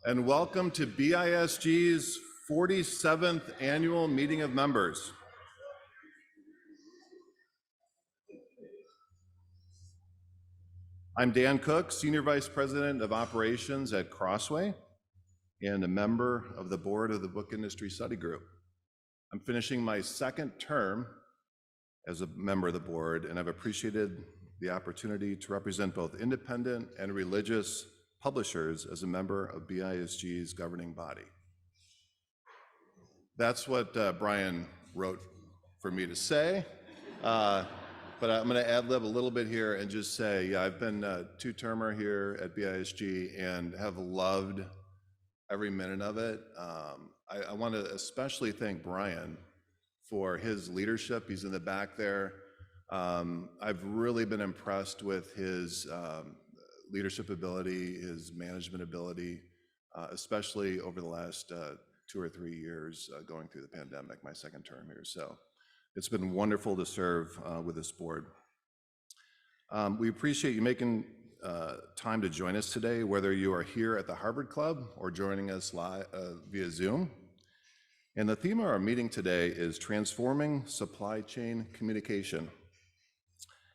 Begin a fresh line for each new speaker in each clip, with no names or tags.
and welcome to BISG's 47th Annual Meeting of Members. I'm Dan Cook, Senior Vice President of Operations at Crossway and a member of the board of the Book Industry Study Group. I'm finishing my second term as a member of the board, and I've appreciated the opportunity to represent both independent and religious publishers as a member of BISG's governing body. That's what Brian wrote for me to say, but I'm going to ad-lib a little bit here and just say, yeah, I've been a two-termer here at BISG and have loved every minute of it. I want to especially thank Brian for his leadership. He's in the back there. I've really been impressed with his leadership ability, his management ability, especially over the last 2 or 3 years going through the pandemic, my second term here. So it's been wonderful to serve with this board. We appreciate you making time to join us today, whether you are here at the Harvard Club or joining us live via Zoom. And the theme of our meeting today is transforming supply chain communication.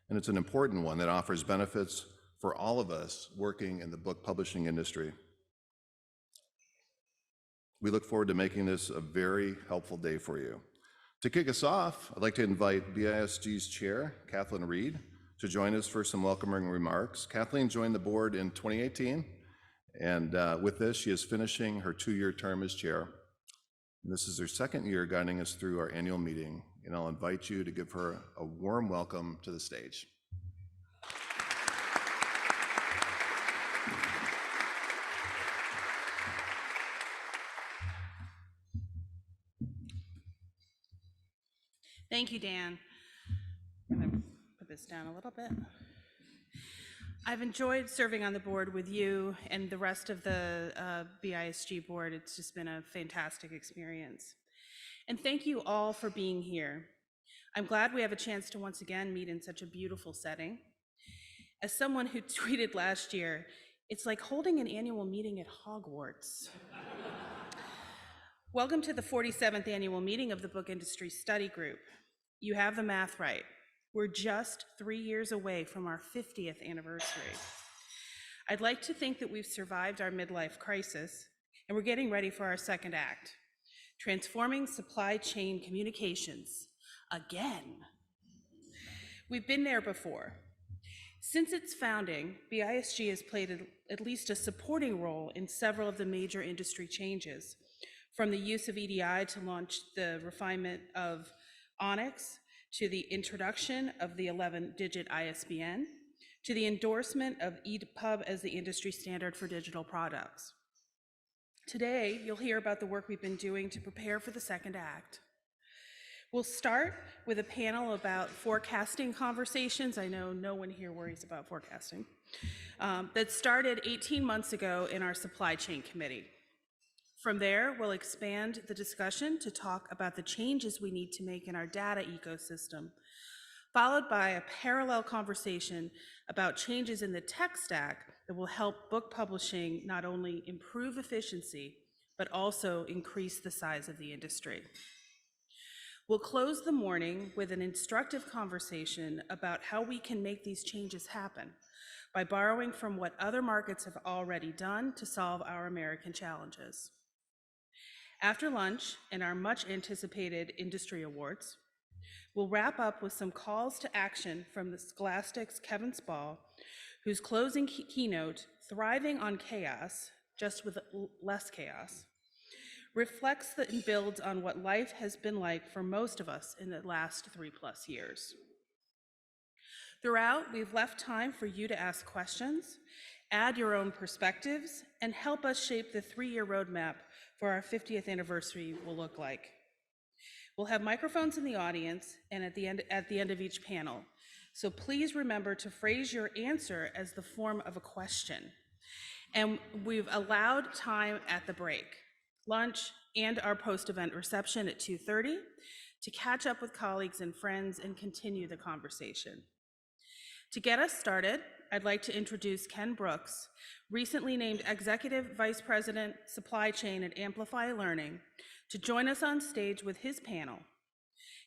And it's an important one that offers benefits for all of us working in the book publishing industry. We look forward to making this a very helpful day for you. To kick us off, I'd like to invite BISG's chair, Kathleen Reed, to join us for some welcoming remarks. Kathleen joined the board in 2018, and with this, she is finishing her 2-year term as chair. And this is her second year guiding us through our annual meeting, and I'll invite you to give her a warm welcome to the stage.
Thank you, Dan. I'm going to put this down a little bit. I've enjoyed serving on the board with you and the rest of the BISG board. It's just been a fantastic experience. And thank you all for being here. I'm glad we have a chance to once again meet in such a beautiful setting. As someone who tweeted last year, it's like holding an annual meeting at Hogwarts. Welcome to the 47th annual meeting of the Book Industry Study Group. You have the math right. We're just 3 years away from our 50th anniversary. I'd like to think that we've survived our midlife crisis, and we're getting ready for our second act, transforming supply chain communications again. We've been there before. Since its founding, BISG has played at least a supporting role in several of the major industry changes, from the use of EDI to launch the refinement of Onyx, to the introduction of the 11-digit ISBN, to the endorsement of EPUB as the industry standard for digital products. Today, you'll hear about the work we've been doing to prepare for the second act. We'll start with a panel about forecasting conversations. I know no one here worries about forecasting. That started 18 months ago in our supply chain committee. From there, we'll expand the discussion to talk about the changes we need to make in our data ecosystem, followed by a parallel conversation about changes in the tech stack that will help book publishing not only improve efficiency, but also increase the size of the industry. We'll close the morning with an instructive conversation about how we can make these changes happen by borrowing from what other markets have already done to solve our American challenges. After lunch and our much anticipated industry awards, we'll wrap up with some calls to action from the Scholastic's Kevin Spall, whose closing keynote, Thriving on Chaos, just with less chaos, reflects and builds on what life has been like for most of us in the last 3+ years. Throughout, we've left time for you to ask questions, add your own perspectives, and help us shape the 3-year roadmap for our 50th anniversary will look like. We'll have microphones in the audience and at the end of each panel. So please remember to phrase your answer as the form of a question. And we've allowed time at the break, lunch, and our post-event reception at 2:30 to catch up with colleagues and friends and continue the conversation. To get us started, I'd like to introduce Ken Brooks, recently named Executive Vice President, Supply Chain at Amplify Learning, to join us on stage with his panel.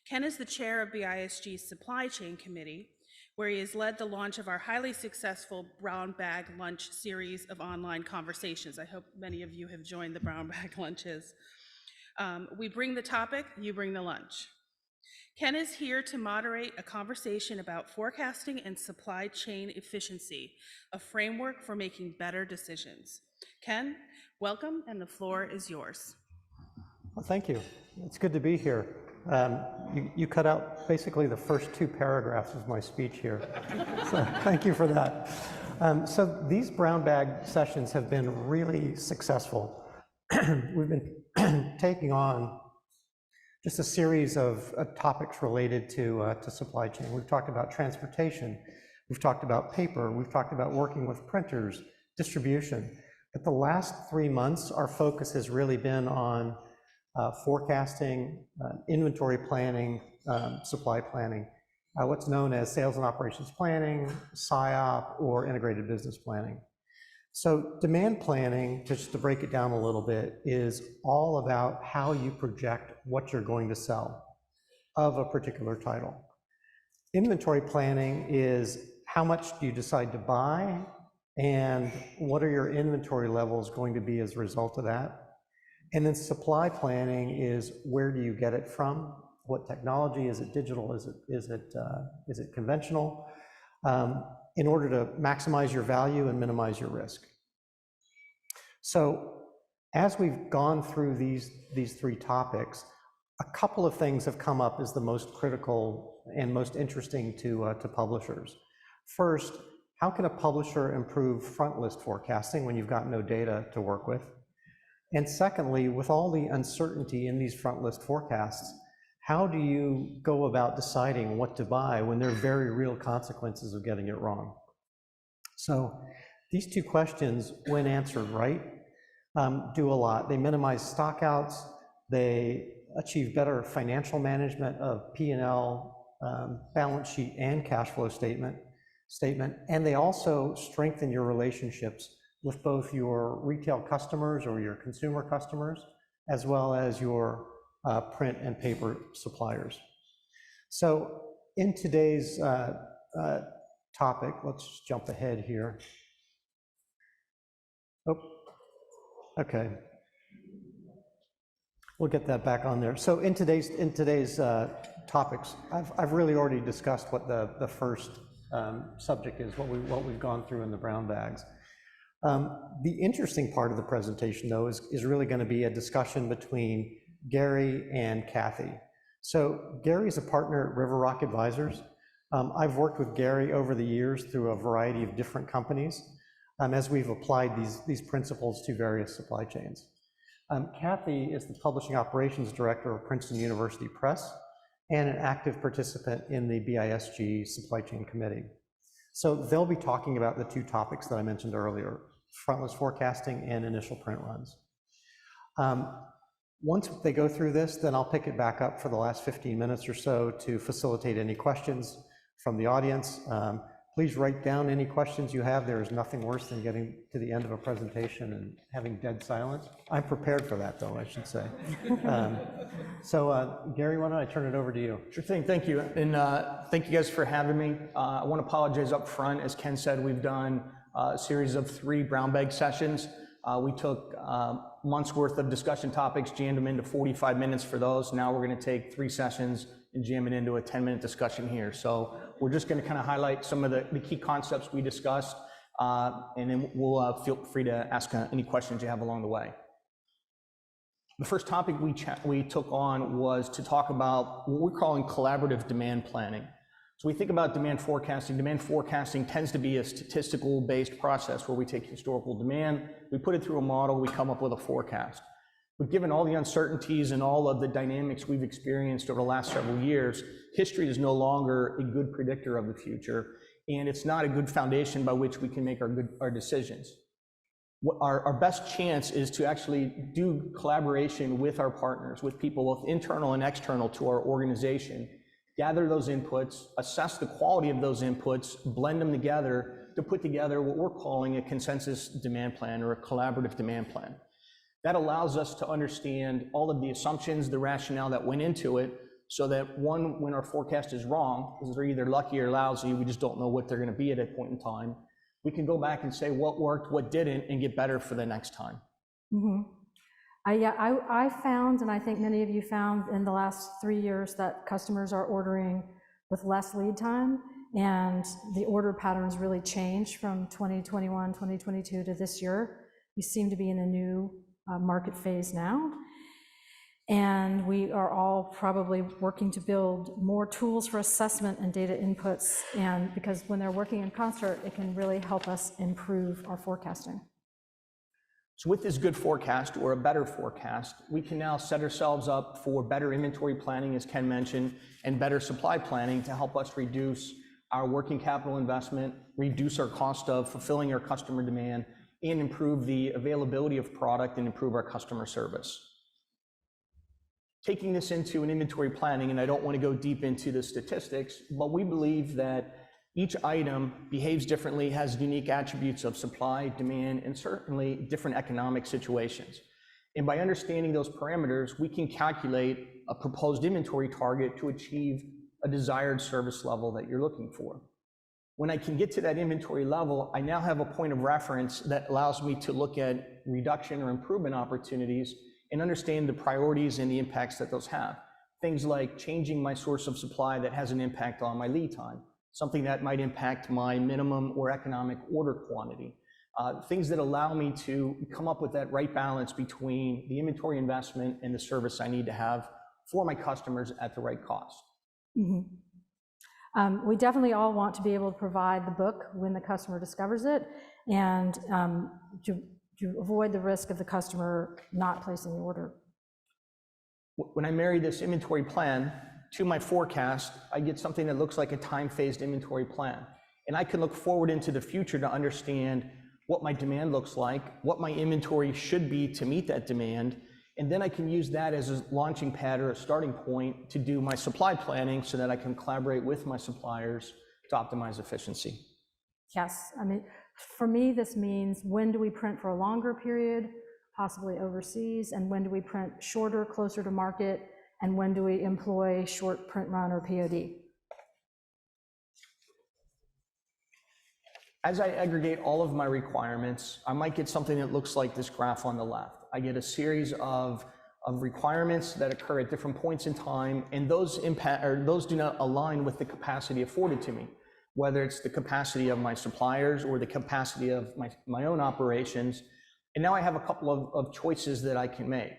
Ken is the chair of BISG's Supply Chain Committee, where he has led the launch of our highly successful Brown Bag Lunch series of online conversations. I hope many of you have joined the Brown Bag Lunches. We bring the topic, you bring the lunch. Ken is here to moderate a conversation about forecasting and supply chain efficiency, a framework for making better decisions. Ken, welcome, and the floor is yours.
Well, thank you. It's good to be here. You cut out basically the first 2 paragraphs of my speech here, so thank you for that. So these brown bag sessions have been really successful. We've been taking on just a series of topics related to supply chain. We've talked about transportation, we've talked about paper, we've talked about working with printers, distribution. But the last 3 months, our focus has really been on forecasting, inventory planning, supply planning, what's known as sales and operations planning, SIOP, or integrated business planning. So demand planning, just to break it down a little bit, is all about how you project what you're going to sell of a particular title. Inventory planning is how much do you decide to buy and what are your inventory levels going to be as a result of that. And then supply planning is where do you get it from? What technology? Is it digital? Is it conventional? In order to maximize your value and minimize your risk. So as we've gone through these 3 topics, a couple of things have come up as the most critical and most interesting to publishers. First, how can a publisher improve front list forecasting when you've got no data to work with? And secondly, with all the uncertainty in these front list forecasts, how do you go about deciding what to buy when there are very real consequences of getting it wrong? So these 2 questions, when answered right, do a lot. They minimize stockouts, they achieve better financial management of P&L, balance sheet, and cash flow statement, and they also strengthen your relationships with both your retail customers or your consumer customers, as well as your print and paper suppliers. So in today's topic, let's jump ahead here. Oh, okay. We'll get that back on there. So in today's topics, I've really already discussed what the first subject is, what we've gone through in the brown bags. The interesting part of the presentation, though, is really going to be a discussion between Gary and Cathy. So Gary's a partner at River Rock Advisors. I've worked with Gary over the years through a variety of different companies as we've applied these principles to various supply chains. Cathy is the Publishing Operations Director of Princeton University Press and an active participant in the BISG Supply Chain Committee. So they'll be talking about the 2 topics that I mentioned earlier, frontlist forecasting and initial print runs. Once they go through this, then I'll pick it back up for the last 15 minutes or so to facilitate any questions from the audience. Please write down any questions you have. There is nothing worse than getting to the end of a presentation and having dead silence. I'm prepared for that, though, I should say. So Gary, why don't I turn it over to you?
Sure thing, thank you. And thank you guys for having me. I want to apologize up front. As Ken said, we've done a series of 3 brown bag sessions. We took months worth of discussion topics, jammed them into 45 minutes for those. Now we're going to take 3 sessions and jam it into a 10-minute discussion here. So we're just going to kind of highlight some of the key concepts we discussed, and then we'll feel free to ask any questions you have along the way. The first topic we took on was to talk about what we're calling collaborative demand planning. So we think about demand forecasting. Demand forecasting tends to be a statistical-based process where we take historical demand, we put it through a model, we come up with a forecast. But given all the uncertainties and all of the dynamics we've experienced over the last several years, history is no longer a good predictor of the future, and it's not a good foundation by which we can make our decisions. Our best chance is to actually do collaboration with our partners, with people both internal and external to our organization, gather those inputs, assess the quality of those inputs, blend them together to put together what we're calling a consensus demand plan or a collaborative demand plan. That allows us to understand all of the assumptions, the rationale that went into it, so that one, when our forecast is wrong, because they're either lucky or lousy, we just don't know what they're going to be at that point in time, we can go back and say what worked, what didn't, and get better for the next time.
Mm-hmm. I found, and I think many of you found in the last 3 years, that customers are ordering with less lead time, and the order patterns really changed from 2021, 2022 to this year. We seem to be in a new market phase now, and we are all probably working to build more tools for assessment and data inputs, and because when they're working in concert, it can really help us improve our forecasting.
So with this good forecast or a better forecast, we can now set ourselves up for better inventory planning, as Ken mentioned, and better supply planning to help us reduce our working capital investment, reduce our cost of fulfilling our customer demand, and improve the availability of product and improve our customer service. Taking this into an inventory planning, and I don't want to go deep into the statistics, but we believe that each item behaves differently, has unique attributes of supply, demand, and certainly different economic situations. And by understanding those parameters, we can calculate a proposed inventory target to achieve a desired service level that you're looking for. When I can get to that inventory level, I now have a point of reference that allows me to look at reduction or improvement opportunities and understand the priorities and the impacts that those have. Things like changing my source of supply that has an impact on my lead time, something that might impact my minimum or economic order quantity, things that allow me to come up with that right balance between the inventory investment and the service I need to have for my customers at the right cost.
Mm-hmm. We definitely all want to be able to provide the book when the customer discovers it, and to avoid the risk of the customer not placing the order.
When I marry this inventory plan to my forecast, I get something that looks like a time-phased inventory plan. And I can look forward into the future to understand what my demand looks like, what my inventory should be to meet that demand, and then I can use that as a launching pad or a starting point to do my supply planning so that I can collaborate with my suppliers to optimize efficiency.
Yes, I mean, for me, this means when do we print for a longer period, possibly overseas, and when do we print shorter, closer to market, and when do we employ short print run or POD?
As I aggregate all of my requirements, I might get something that looks like this graph on the left. I get a series of requirements that occur at different points in time, and those do not align with the capacity afforded to me, whether it's the capacity of my suppliers or the capacity of my own operations. And now I have a couple of choices that I can make.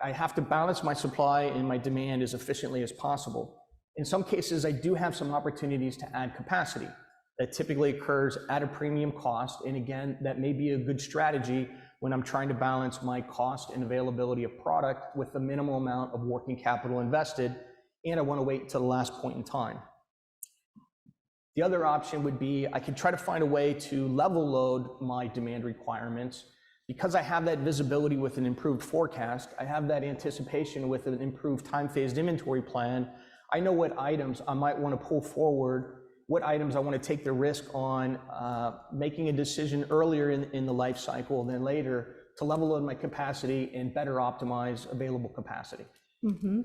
I have to balance my supply and my demand as efficiently as possible. In some cases, I do have some opportunities to add capacity that typically occurs at a premium cost. And again, that may be a good strategy when I'm trying to balance my cost and availability of product with the minimal amount of working capital invested, and I want to wait until the last point in time. The other option would be I could try to find a way to level load my demand requirements. Because I have that visibility with an improved forecast, I have that anticipation with an improved time-phased inventory plan. I know what items I might want to pull forward, what items I want to take the risk on, making a decision earlier in the life cycle than later to level load my capacity and better optimize available capacity.
Mm-hmm.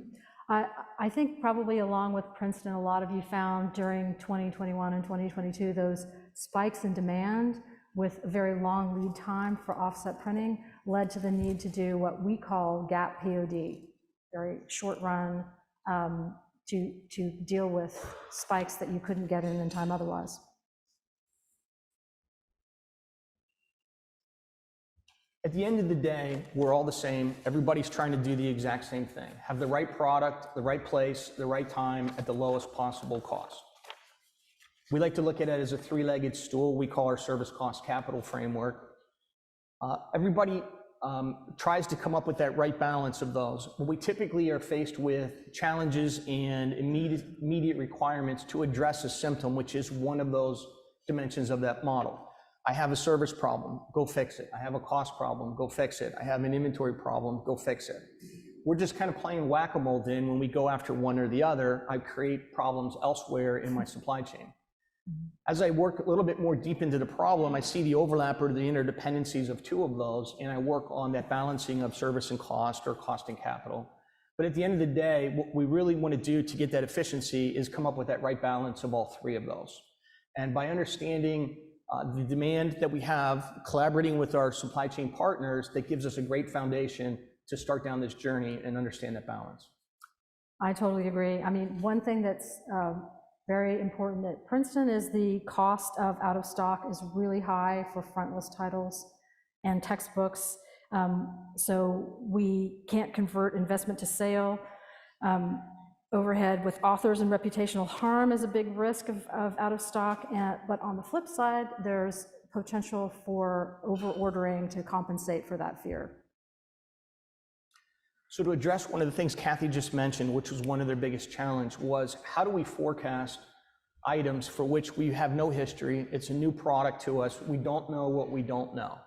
I think probably along with Princeton, a lot of you found during 2021 and 2022 those spikes in demand with a very long lead time for offset printing led to the need to do what we call gap POD, very short run, to deal with spikes that you couldn't get in time otherwise.
At the end of the day, we're all the same. Everybody's trying to do the exact same thing. Have the right product, the right place, the right time at the lowest possible cost. We like to look at it as a three-legged stool. We call our service cost capital framework. Everybody tries to come up with that right balance of those. But we typically are faced with challenges and immediate requirements to address a symptom, which is one of those dimensions of that model. I have a service problem, go fix it. I have a cost problem, go fix it. I have an inventory problem, go fix it. we're just kind of playing whack-a-mole then. When we go after one or the other, I create problems elsewhere in my supply chain. As I work a little bit more deep into the problem, I see the overlap or the interdependencies of two of those, and I work on that balancing of service and cost, or cost and capital. But at the end of the day, what we really want to do to get that efficiency is come up with that right balance of all three of those. And by understanding the demand that we have, collaborating with our supply chain partners, that gives us a great foundation to start down this journey and understand that balance.
I totally agree. I mean, one thing that's very important at Princeton is the cost of out of stock is really high for frontlist titles and textbooks. So we can't convert investment to sale. Overhead with authors and reputational harm is a big risk of out of stock. But on the flip side, there's potential for over ordering to compensate for that fear.
So to address one of the things Cathy just mentioned, which was one of their biggest challenge, was how do we forecast items for which we have no history? It's a new product to us. We don't know what we don't know.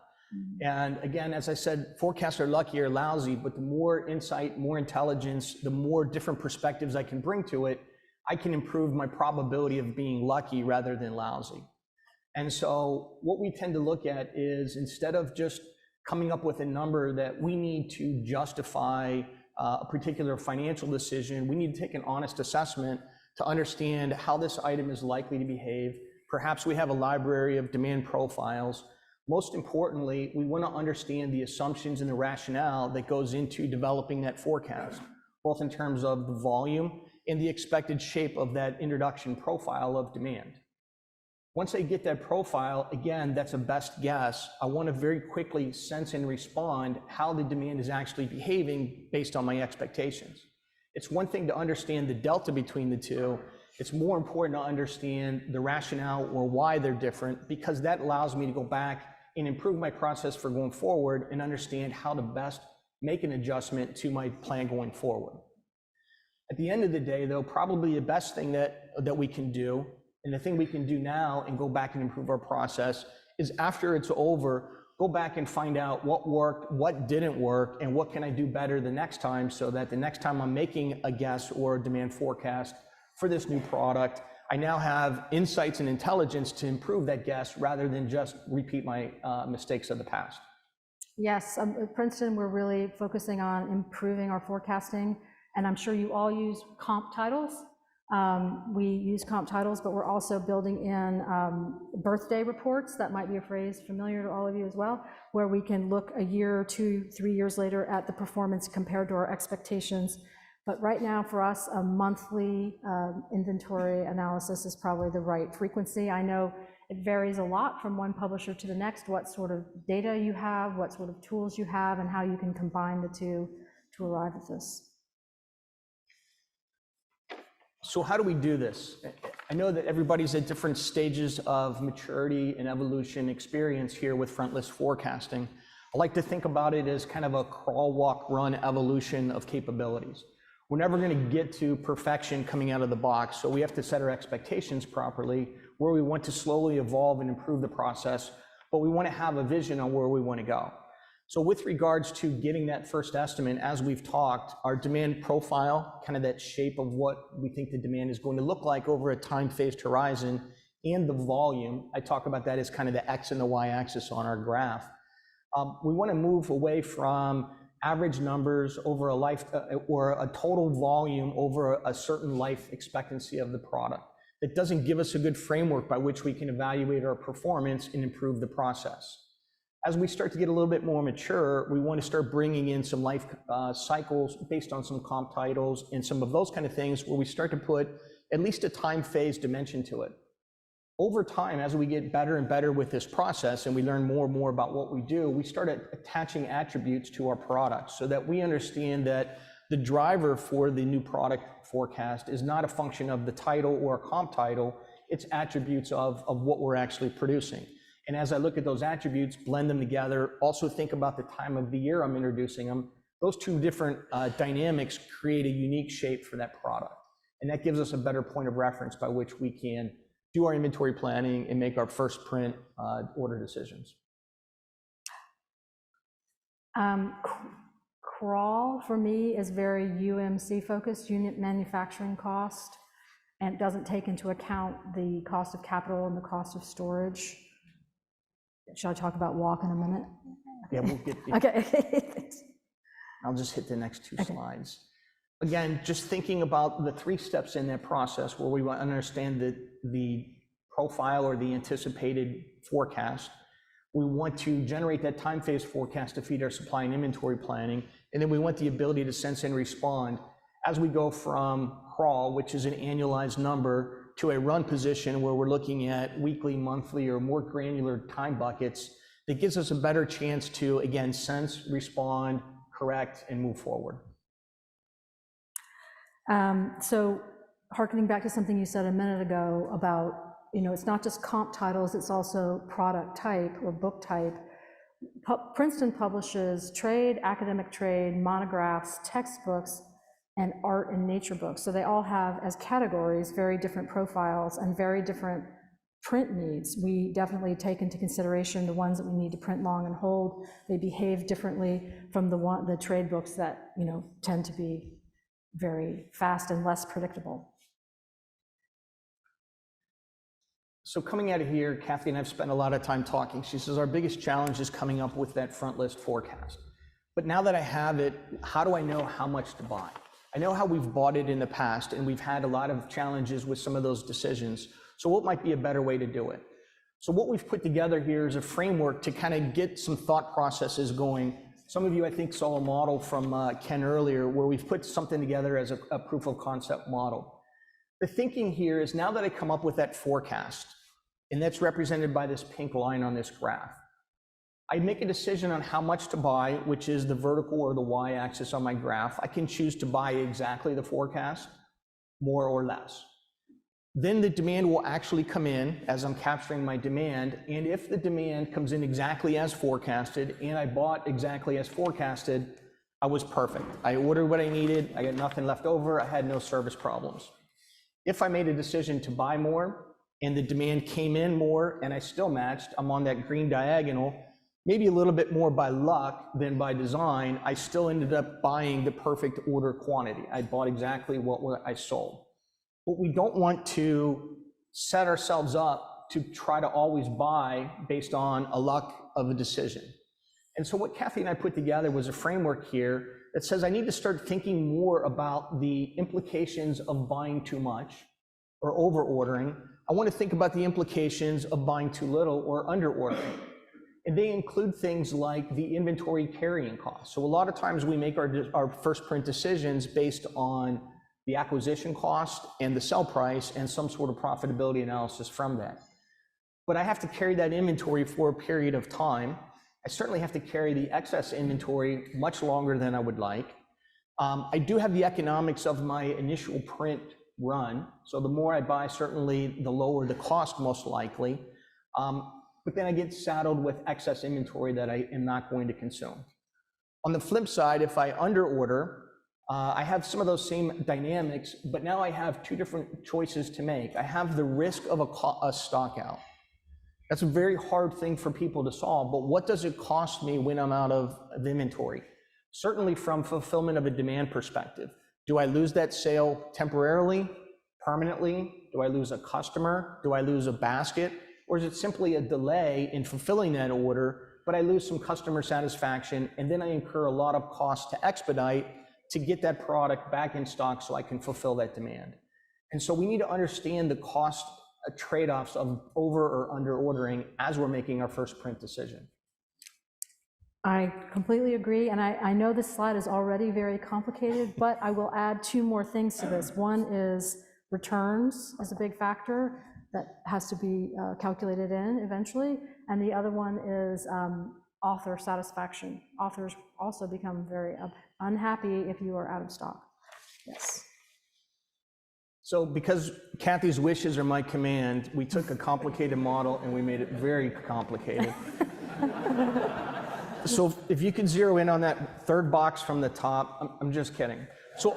And again, as I said, forecasts are lucky or lousy, but the more insight, more intelligence, the more different perspectives I can bring to it, I can improve my probability of being lucky rather than lousy. And so what we tend to look at is, instead of just coming up with a number that we need to justify a particular financial decision, we need to take an honest assessment to understand how this item is likely to behave. Perhaps we have a library of demand profiles. Most importantly, we want to understand the assumptions and the rationale that goes into developing that forecast, both in terms of the volume and the expected shape of that introduction profile of demand. Once I get that profile, again, that's a best guess. I want to very quickly sense and respond how the demand is actually behaving based on my expectations. It's one thing to understand the delta between the two. It's more important to understand the rationale or why they're different, because that allows me to go back and improve my process for going forward and understand how to best make an adjustment to my plan going forward. At the end of the day, though, probably the best thing that we can do, and the thing we can do now and go back and improve our process, is after it's over, go back and find out what worked, what didn't work, and what can I do better the next time, so that the next time I'm making a guess or a demand forecast for this new product, I now have insights and intelligence to improve that guess rather than just repeat my mistakes of the past.
Yes, at Princeton, we're really focusing on improving our forecasting, and I'm sure you all use comp titles. We use comp titles, but we're also building in birthday reports. That might be a phrase familiar to all of you as well, where we can look a year, 2, 3 years later at the performance compared to our expectations. But right now, for us, a monthly inventory analysis is probably the right frequency. I know it varies a lot from one publisher to the next, what sort of data you have, what sort of tools you have, and how you can combine the two to arrive at this.
So how do we do this? I know that everybody's at different stages of maturity and evolution experience here with frontlist forecasting. I like to think about it as kind of a crawl, walk, run evolution of capabilities. We're never going to get to perfection coming out of the box, so we have to set our expectations properly, where we want to slowly evolve and improve the process, but we want to have a vision on where we want to go. So with regards to getting that first estimate, as we've talked, our demand profile, kind of that shape of what we think the demand is going to look like over a time-phased horizon, and the volume, I talk about that as kind of the X and the Y axis on our graph. We want to move away from average numbers over a life or a total volume over a certain life expectancy of the product. It doesn't give us a good framework by which we can evaluate our performance and improve the process. As we start to get a little bit more mature, we want to start bringing in some life cycles based on some comp titles and some of those kind of things, where we start to put at least a time phase dimension to it. Over time, as we get better and better with this process and we learn more and more about what we do, we start attaching attributes to our products so that we understand that the driver for the new product forecast is not a function of the title or a comp title, it's attributes of what we're actually producing. And as I look at those attributes, blend them together, also think about the time of the year I'm introducing them, those two different dynamics create a unique shape for that product. And that gives us a better point of reference by which we can do our inventory planning and make our first print order decisions.
crawl for me is very UMC focused, unit manufacturing cost, and doesn't take into account the cost of capital and the cost of storage. Should I talk about walk in a minute?
Yeah, we'll get,
Okay.
I'll just hit the next two slides. Again, just thinking about the 3 steps in that process where we want to understand the profile or the anticipated forecast. We want to generate that time phase forecast to feed our supply and inventory planning. And then we want the ability to sense and respond as we go from crawl, which is an annualized number, to a run position where we're looking at weekly, monthly, or more granular time buckets that gives us a better chance to, again, sense, respond, correct, and move forward.
So hearkening back to something you said a minute ago about, it's not just comp titles, it's also product type or book type. Princeton publishes trade, academic trade, monographs, textbooks, and art and nature books. So they all have, as categories, very different profiles and very different print needs. We definitely take into consideration the ones that we need to print long and hold. They behave differently from the trade books that, tend to be very fast and less predictable.
So coming out of here, Cathy and I've spent a lot of time talking. She says our biggest challenge is coming up with that front list forecast. But now that I have it, how do I know how much to buy? I know how we've bought it in the past, and we've had a lot of challenges with some of those decisions. So what might be a better way to do it? So what we've put together here is a framework to kind of get some thought processes going. Some of you, I think, saw a model from Ken earlier where we've put something together as a proof of concept model. The thinking here is now that I come up with that forecast, and that's represented by this pink line on this graph, I make a decision on how much to buy, which is the vertical or the y-axis on my graph. I can choose to buy exactly the forecast, more or less. Then the demand will actually come in as I'm capturing my demand, and if the demand comes in exactly as forecasted, and I bought exactly as forecasted, I was perfect. I ordered what I needed, I got nothing left over, I had no service problems. If I made a decision to buy more, and the demand came in more, and I still matched, I'm on that green diagonal, maybe a little bit more by luck than by design, I still ended up buying the perfect order quantity. I bought exactly what I sold. But we don't want to set ourselves up to try to always buy based on a luck of a decision. And so what Cathy and I put together was a framework here that says I need to start thinking more about the implications of buying too much or over ordering. I want to think about the implications of buying too little or under ordering. And they include things like the inventory carrying cost. So a lot of times we make our first print decisions based on the acquisition cost and the sell price and some sort of profitability analysis from that. But I have to carry that inventory for a period of time. I certainly have to carry the excess inventory much longer than I would like. I do have the economics of my initial print run. So the more I buy, certainly the lower the cost most likely. But then I get saddled with excess inventory that I am not going to consume. On the flip side, if I under order, I have some of those same dynamics, but now I have 2 different choices to make. I have the risk of a stock out. That's a very hard thing for people to solve, but what does it cost me when I'm out of inventory? Certainly from fulfillment of a demand perspective. Do I lose that sale temporarily, permanently? Do I lose a customer? Do I lose a basket? Or is it simply a delay in fulfilling that order, but I lose some customer satisfaction, and then I incur a lot of costs to expedite to get that product back in stock so I can fulfill that demand. And so we need to understand the cost trade-offs of over or under ordering as we're making our first print decision.
I completely agree, and I know this slide is already very complicated, but I will add 2 more things to this. One is returns is a big factor that has to be calculated in eventually, and the other one is author satisfaction. Authors also become very unhappy if you are out of stock. Yes.
So because Cathy's wishes are my command, we took a complicated model and we made it very complicated. So if you could zero in on that 3rd box from the top, I'm just kidding. So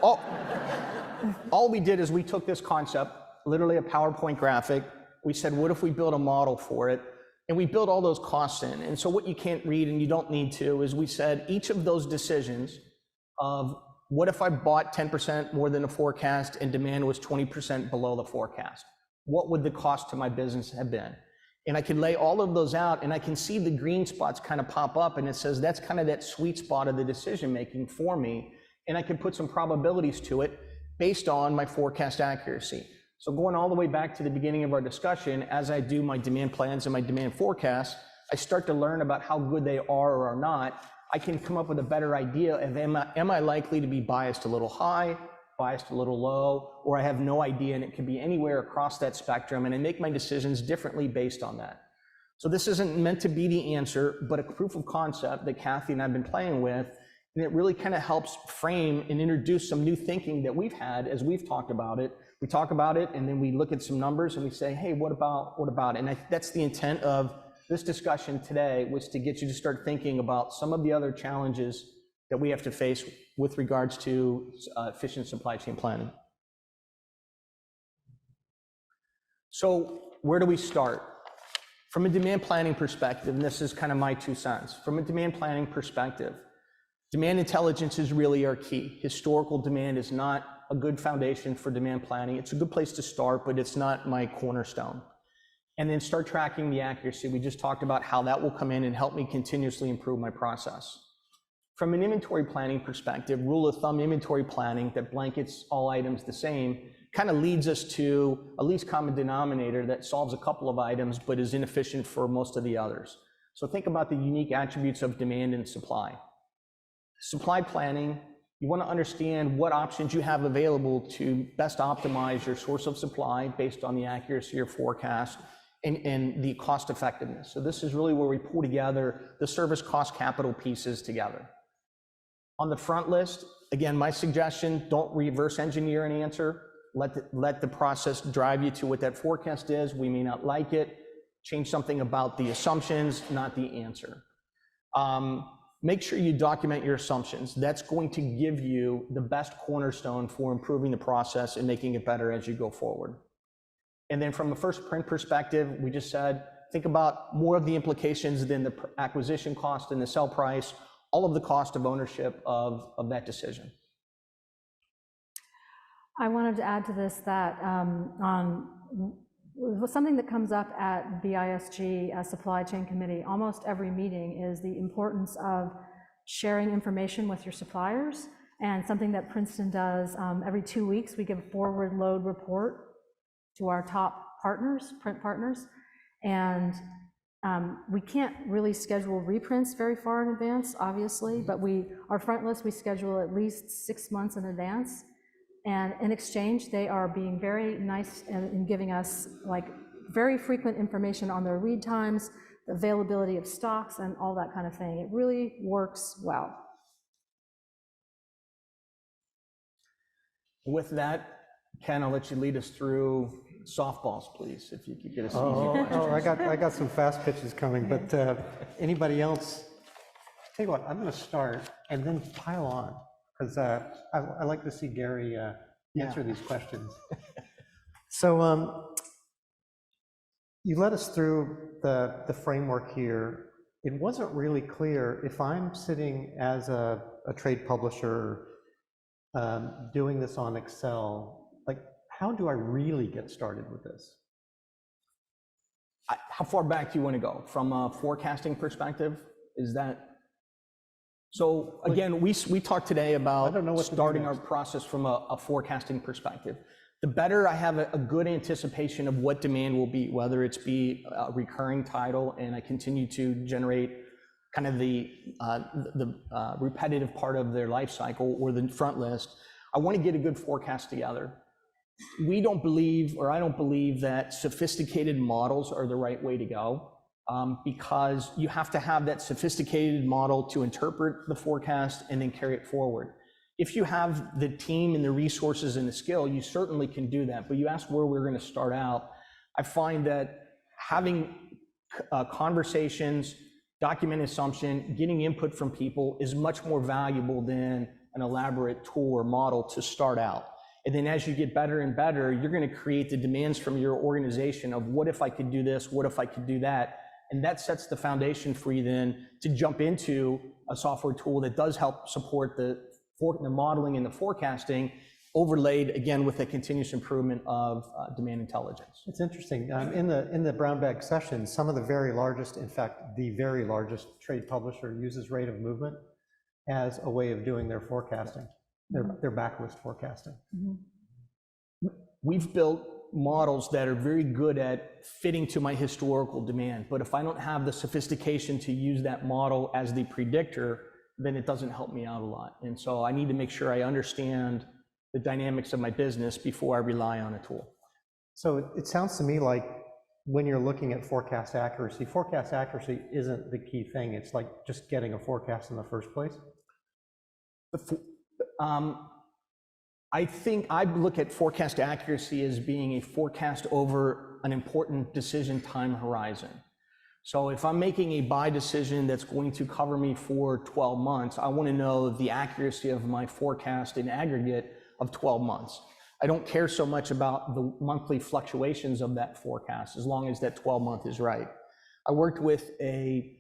all we did is we took this concept, literally a PowerPoint graphic, we said, what if we build a model for it? And we built all those costs in. And so what you can't read and you don't need to is we said each of those decisions of what if I bought 10% more than the forecast and demand was 20% below the forecast? What would the cost to my business have been? And I can lay all of those out, and I can see the green spots kind of pop up, and it says that's kind of that sweet spot of the decision making for me, and I can put some probabilities to it based on my forecast accuracy. So going all the way back to the beginning of our discussion, as I do my demand plans and my demand forecasts, I start to learn about how good they are or are not. I can come up with a better idea of am I likely to be biased a little high, biased a little low, or I have no idea, and it can be anywhere across that spectrum, and I make my decisions differently based on that. So this isn't meant to be the answer, but a proof of concept that Cathy and I have been playing with, and it really kind of helps frame and introduce some new thinking that we've had as we've talked about it. We talk about it, and then we look at some numbers, and we say, hey, what about it? And that's the intent of this discussion today, was to get you to start thinking about some of the other challenges that we have to face with regards to efficient supply chain planning. So where do we start? From a demand planning perspective, and this is kind of my 2 cents, from a demand planning perspective, demand intelligence is really our key. Historical demand is not a good foundation for demand planning. It's a good place to start, but it's not my cornerstone. And then start tracking the accuracy. We just talked about how that will come in and help me continuously improve my process. From an inventory planning perspective, rule of thumb inventory planning that blankets all items the same kind of leads us to a least common denominator that solves a couple of items but is inefficient for most of the others. So think about the unique attributes of demand and supply. Supply planning, you want to understand what options you have available to best optimize your source of supply based on the accuracy of your forecast and the cost effectiveness. So this is really where we pull together the service cost capital pieces together. On the front list, again, my suggestion, don't reverse engineer an answer. Let the process drive you to what that forecast is. We may not like it. Change something about the assumptions, not the answer. Make sure you document your assumptions. That's going to give you the best cornerstone for improving the process and making it better as you go forward. And then from a first print perspective, we just said, think about more of the implications than the acquisition cost and the sell price, all of the cost of ownership of that decision.
I wanted to add to this that something that comes up at BISG Supply Chain Committee almost every meeting is the importance of sharing information with your suppliers, and something that Princeton does every 2 weeks. We give a forward load report to our top partners, print partners, and we can't really schedule reprints very far in advance, obviously, but our front list we schedule at least 6 months in advance. And in exchange, they are being very nice in giving us like very frequent information on their lead times, the availability of stocks, and all that kind of thing. It really works well. With that, Ken, I'll let you lead us through softballs, please, if you could get us easy questions.
I got some fast pitches coming, but anybody else? Tell you what, I'm going to start and then pile on, because I like to see Gary answer these questions. So you led us through the framework here. It wasn't really clear if I'm sitting as a trade publisher doing this on Excel, like how do I really get started with this?
How far back do you want to go? From a forecasting perspective? Is that? So again, we talked today about starting our process from a forecasting perspective. The better I have a good anticipation of what demand will be, whether it's be a recurring title and I continue to generate kind of the repetitive part of their life cycle or the front list, I want to get a good forecast together. We don't believe, or I don't believe, that sophisticated models are the right way to go. Because you have to have that sophisticated model to interpret the forecast and then carry it forward. If you have the team and the resources and the skill, you certainly can do that. But you asked where we're going to start out. I find that having conversations, document assumption, getting input from people is much more valuable than an elaborate tool or model to start out. And then as you get better and better, you're going to create the demands from your organization of what if I could do this, what if I could do that? And that sets the foundation for you then to jump into a software tool that does help support the the modeling and the forecasting, overlaid again with the continuous improvement of demand intelligence.
It's interesting. In the brown bag session, some of the very largest, in fact, the very largest trade publisher uses rate of movement as a way of doing their forecasting, their backlist forecasting.
We've built models that are very good at fitting to my historical demand, but if I don't have the sophistication to use that model as the predictor, then it doesn't help me out a lot. And so I need to make sure I understand the dynamics of my business before I rely on a tool.
So it sounds to me like when you're looking at forecast accuracy isn't the key thing. It's like just getting a forecast in the first place.
I think I look at forecast accuracy as being a forecast over an important decision time horizon. So if I'm making a buy decision that's going to cover me for 12 months, I want to know the accuracy of my forecast in aggregate of 12 months. I don't care so much about the monthly fluctuations of that forecast as long as that 12 month is right. I worked with a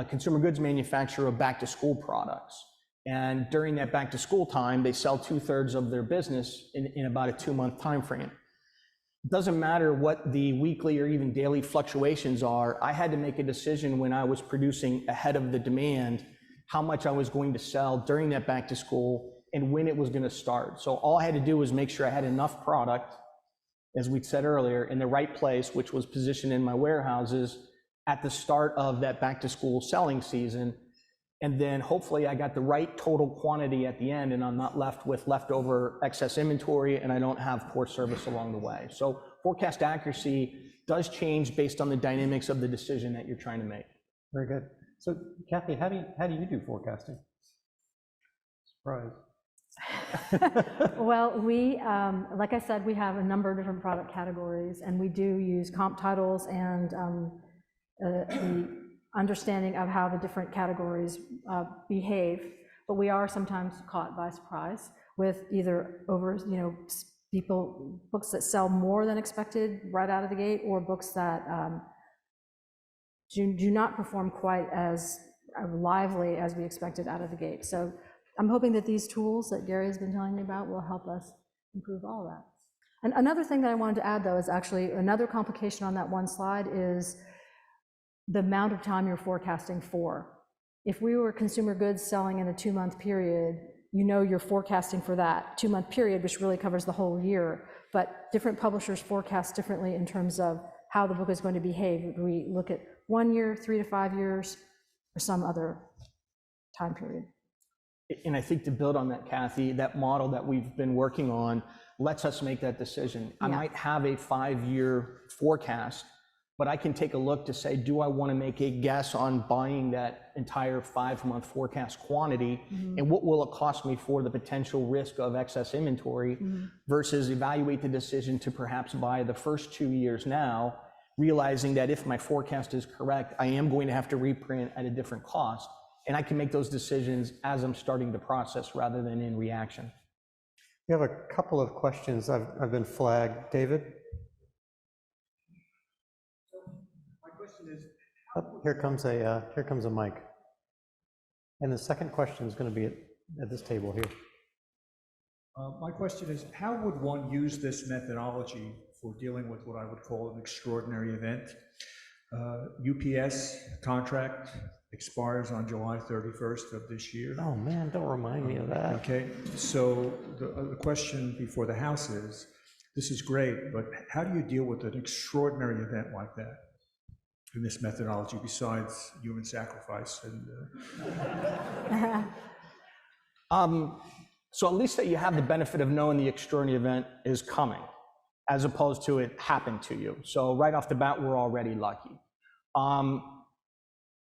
consumer goods manufacturer of back to school products. And during that back to school time, they sell 2/3 of their business in about a 2-month time frame. It doesn't matter what the weekly or even daily fluctuations are. I had to make a decision when I was producing ahead of the demand, how much I was going to sell during that back to school and when it was going to start. So all I had to do was make sure I had enough product, as we said earlier, in the right place, which was positioned in my warehouses at the start of that back to school selling season. And then hopefully I got the right total quantity at the end and I'm not left with leftover excess inventory and I don't have poor service along the way. So forecast accuracy does change based on the dynamics of the decision that you're trying to make.
Very good. So Cathy, how do you do forecasting? Surprise.
Well, we, like I said, we have a number of different product categories, and we do use comp titles and the understanding of how the different categories behave, but we are sometimes caught by surprise with either books that sell more than expected right out of the gate, or books that do not perform quite as lively as we expected out of the gate. So I'm hoping that these tools that Gary has been telling me about will help us improve all that. And another thing that I wanted to add, though, is actually another complication on that one slide is the amount of time you're forecasting for. If we were consumer goods selling in a 2-month period, you're forecasting for that 2-month period, which really covers the whole year. But different publishers forecast differently in terms of how the book is going to behave. We look at 1 year, 3 to 5 years, or some other time period.
And I think to build on that, Cathy, that model that we've been working on lets us make that decision. I might have a 5-year forecast, but I can take a look to say, do I want to make a guess on buying that entire 5-month forecast quantity, and what will it cost me for the potential risk of excess inventory, versus evaluate the decision to perhaps buy the first 2 years now, realizing that if my forecast is correct, I am going to have to reprint at a different cost. And I can make those decisions as I'm starting the process rather than in reaction.
We have a couple of questions I've been flagged. David?
My question is,
Here comes a mic. And the second question is going to be at this table here.
my question is, how would one use this methodology for dealing with what I would call an extraordinary event? UPS contract expires on July 31st of this year.
Oh man, don't remind me of that.
Okay, so the question before the House is, this is great, but how do you deal with an extraordinary event like that in this methodology besides human sacrifice? And
So at least that you have the benefit of knowing the extraordinary event is coming, as opposed to it happened to you. So right off the bat, we're already lucky.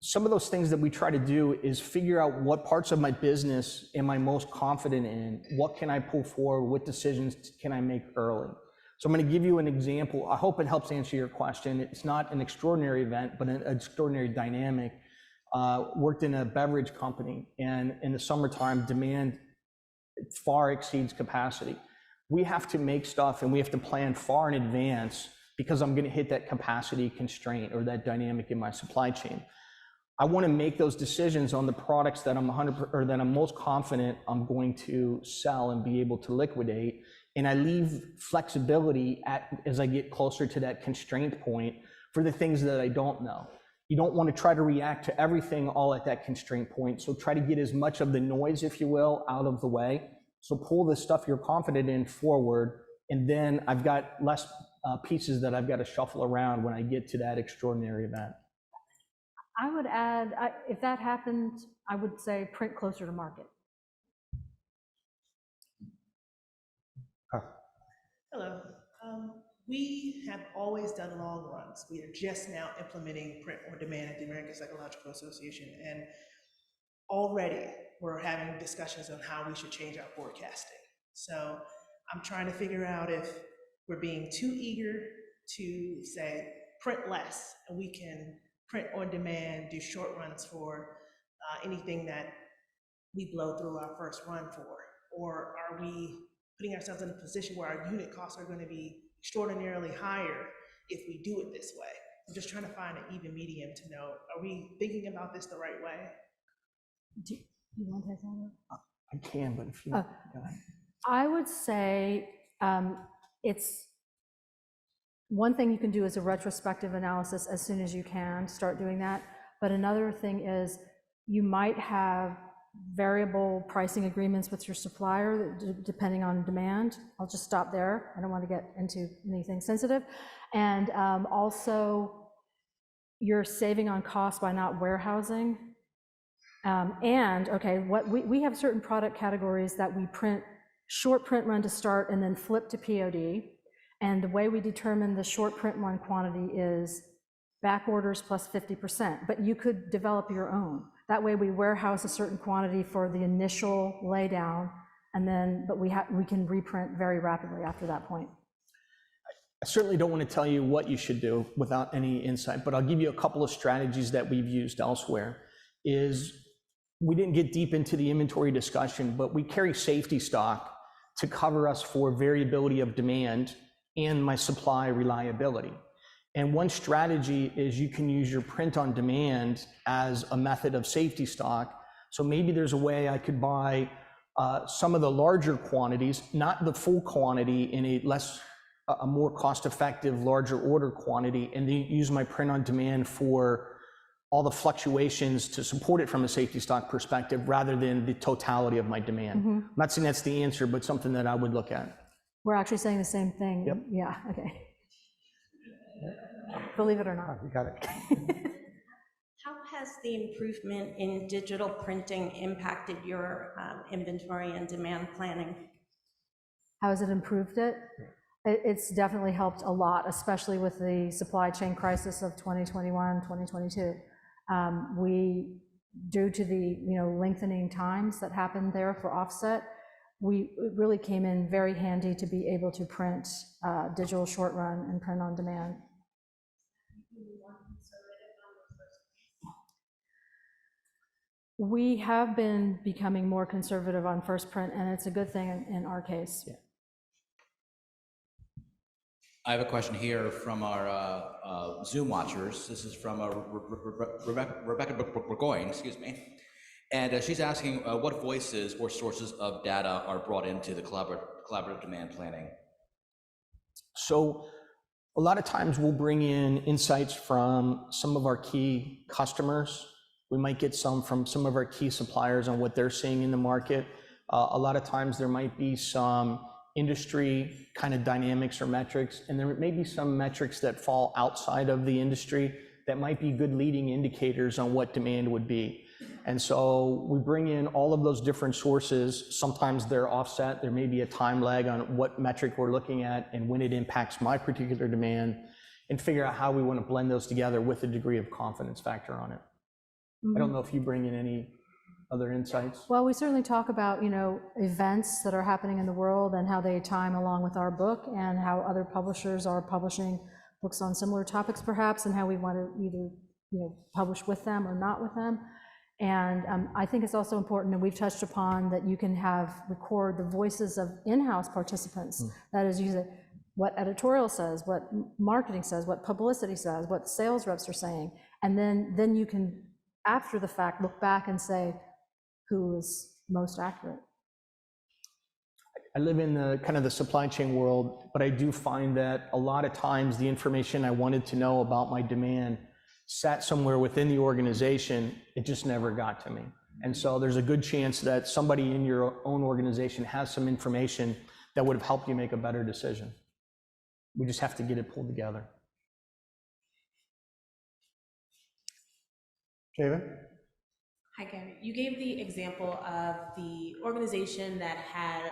Some of those things that we try to do is figure out what parts of my business am I most confident in, what can I pull forward, what decisions can I make early. So I'm going to give you an example. I hope it helps answer your question. It's not an extraordinary event, but an extraordinary dynamic. Worked in a beverage company, and in the summertime, demand far exceeds capacity. We have to make stuff and we have to plan far in advance because I'm going to hit that capacity constraint or that dynamic in my supply chain. I want to make those decisions on the products that I'm that I'm most confident I'm going to sell and be able to liquidate. And I leave flexibility as I get closer to that constraint point for the things that I don't know. You don't want to try to react to everything all at that constraint point. So try to get as much of the noise, if you will, out of the way. So pull the stuff you're confident in forward, and then I've got less pieces that I've got to shuffle around when I get to that extraordinary event.
I would add, if that happened, I would say print closer to market.
Hello. We have always done long runs. We are just now implementing print on demand at the American Psychological Association, and already we're having discussions on how we should change our forecasting. So I'm trying to figure out if we're being too eager to say print less, and we can print on demand, do short runs for anything that we blow through our first run for, or are we putting ourselves in a position where our unit costs are going to be extraordinarily higher if we do it this way? I'm just trying to find an even medium to know, are we thinking about this the right way?
Do you want to take that?
I can, but if you...
I would say it's one thing you can do is a retrospective analysis as soon as you can, start doing that. But another thing is you might have variable pricing agreements with your supplier depending on demand. I'll just stop there. I don't want to get into anything sensitive. And also you're saving on costs by not warehousing. And okay, what we have certain product categories that we print short print run to start and then flip to POD. And the way we determine the short print run quantity is back orders plus 50%, but you could develop your own. That way we warehouse a certain quantity for the initial laydown, and then, but we can reprint very rapidly after that point.
I certainly don't want to tell you what you should do without any insight, but I'll give you a couple of strategies that we've used elsewhere. We didn't get deep into the inventory discussion, but we carry safety stock to cover us for variability of demand and my supply reliability. And one strategy is you can use your print on demand as a method of safety stock. So maybe there's a way I could buy some of the larger quantities, not the full quantity, in a more cost-effective, larger order quantity, and then use my print on demand for all the fluctuations to support it from a safety stock perspective rather than the totality of my demand. Mm-hmm. I'm not saying that's the answer, but something that I would look at.
We're actually saying the same thing.
Yep.
Yeah, okay. Believe it or not.
You got it.
How has the improvement in digital printing impacted your inventory and demand planning?
How has it improved it? It's definitely helped a lot, especially with the supply chain crisis of 2021, 2022. Due to the lengthening times that happened there for offset, it really came in very handy to be able to print digital short run and print on demand. We have been becoming more conservative on first print, and it's a good thing in our case.
Yeah.
I have a question here from our Zoom watchers. This is from Rebecca Burgoyne, excuse me. And she's asking what voices or sources of data are brought into the collaborative demand planning?
So a lot of times we'll bring in insights from some of our key customers. We might get some from some of our key suppliers on what they're seeing in the market. A lot of times there might be some industry kind of dynamics or metrics, and there may be some metrics that fall outside of the industry that might be good leading indicators on what demand would be. And so we bring in all of those different sources. Sometimes they're offset. There may be a time lag on what metric we're looking at and when it impacts my particular demand, and figure out how we want to blend those together with a degree of confidence factor on it. Mm-hmm. I don't know if you bring in any other insights.
Well, we certainly talk about, events that are happening in the world and how they time along with our book, and how other publishers are publishing books on similar topics perhaps, and how we want to either, publish with them or not with them. And I think it's also important, and we've touched upon, that you can record the voices of in-house participants. That is, what editorial says, what marketing says, what publicity says, what sales reps are saying, and then you can after the fact, look back and say, who is most accurate?
I live in the kind of the supply chain world, but I do find that a lot of times the information I wanted to know about my demand sat somewhere within the organization. It just never got to me. And so there's a good chance that somebody in your own organization has some information that would have helped you make a better decision. We just have to get it pulled together.
Javen?
Hi, Gary. You gave the example of the organization that had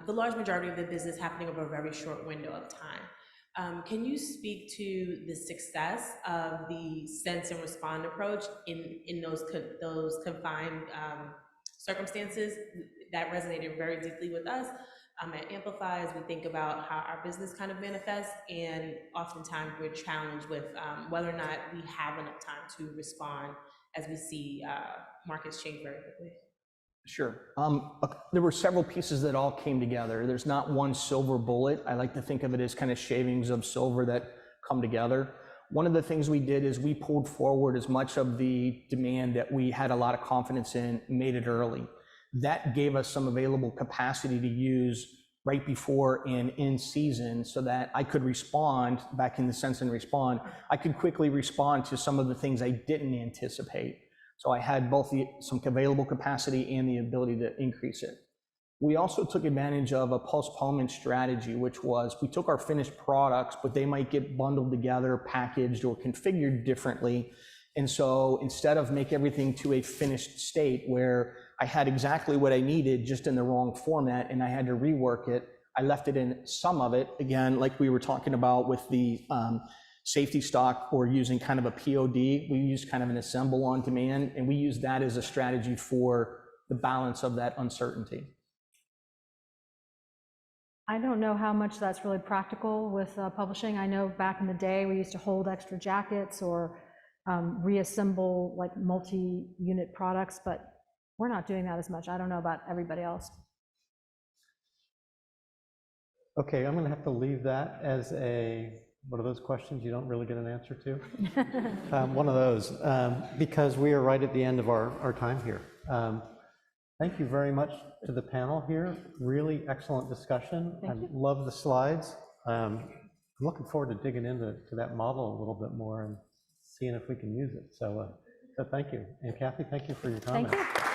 the large majority of the business happening over a very short window of time. Can you speak to the success of the sense and respond approach in those confined circumstances? That resonated very deeply with us at Amplify as we think about how our business kind of manifests, and oftentimes we're challenged with whether or not we have enough time to respond as we see markets change very quickly.
Sure. There were several pieces that all came together. There's not one silver bullet. I like to think of it as kind of shavings of silver that come together. One of the things we did is we pulled forward as much of the demand that we had a lot of confidence in, made it early. That gave us some available capacity to use right before and in season so that I could respond, back in the sense and respond, I could quickly respond to some of the things I didn't anticipate. So I had both some available capacity and the ability to increase it. We also took advantage of a postponement strategy, which was we took our finished products, but they might get bundled together, packaged, or configured differently. And so instead of make everything to a finished state where I had exactly what I needed just in the wrong format and I had to rework it, I left it in some of it, again, like we were talking about with the safety stock or using kind of a POD. We use kind of an assemble on demand, and we use that as a strategy for the balance of that uncertainty.
I don't know how much that's really practical with publishing. I know back in the day, we used to hold extra jackets or reassemble like multi-unit products, but we're not doing that as much. I don't know about everybody else.
Okay, I'm going to have to leave that as one of those questions you don't really get an answer to. One of those, because we are right at the end of our time here. Thank you very much to the panel here. Really excellent discussion. I love the slides. I'm looking forward to digging into that model a little bit more and seeing if we can use it. So thank you. And Cathy, thank you for your comments.
Thank you.